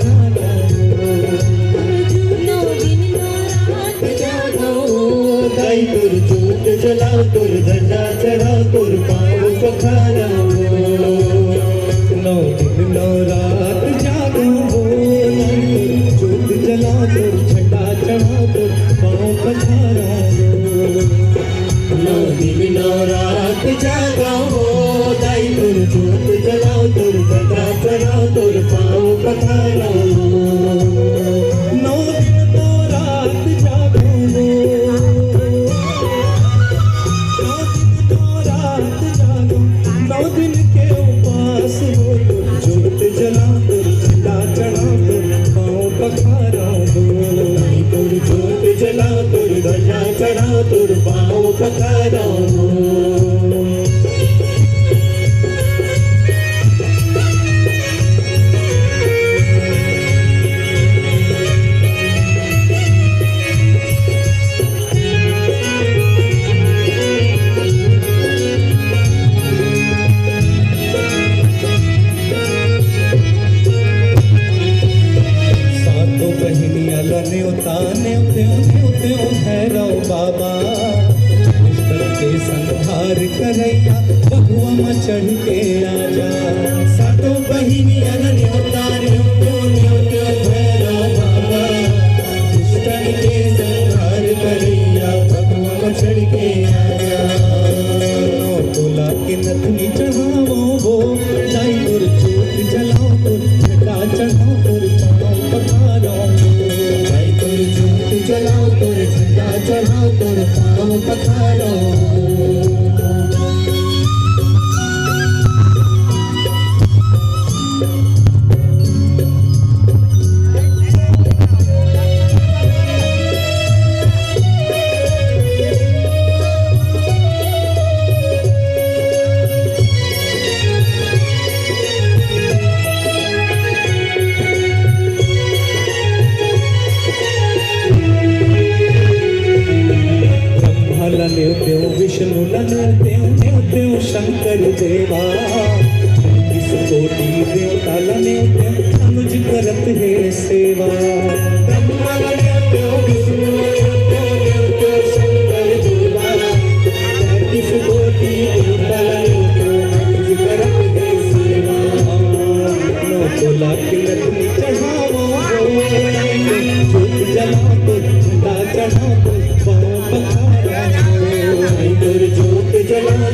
पखारा नौ दिन नौ रात जागो दाई तुर जोत जलाओ तुर झंडा चढ़ाओ तुर पाँव पखारा नौ दिन नौ रात जागो जोत जलाओ तुर झंडा चढ़ाओ तुर पाँव पखारा नौ दिन नौ रात जागो दाई तुर जोत जलाओ तुर झंडा चढ़ाओ तुर पाँव पखारा नौ दिन नौ रात जागो नौ दिन के उपास हो जोत जलाओ तुर झंडा चढ़ाओ तुर पाँव पखारा तुर जोत जलाओ तुर ध्वजा चढ़ाओ तुर पाँव पखारा भैरव बाबा के संहार करैया बबुआ में चढ़ के आजा सातों बहिनिया न्योता न्योतो न्योतो भैरव बाबा दुष्टन के संहार करैया बबुआ में चढ़ के आजा तोला के नथनी चढ़ाओ वो दाई तुर जोत जलाओ तुर झंडा चढ़ाओ तुर पाँव पखारा दाई तुर जोत जलाओ तुर झंडा चढ़ाओ तुर पाँव पखारा न्योत्यो विष्णु न्योत्यो शंकर देवा इस कोटि देवता न्योत्यो अनुज करत है सेवा ब्रह्मा न्योत्यो विष्णु न्योत्यो शंकर देवा इस कोटि देवता न्योत्यो अनुज करत है सेवा नो तोला किलत चढ़ाओ जोत जलाओ झंडा चढ़ाओ पाँव पखारा तुर जोत जलाओ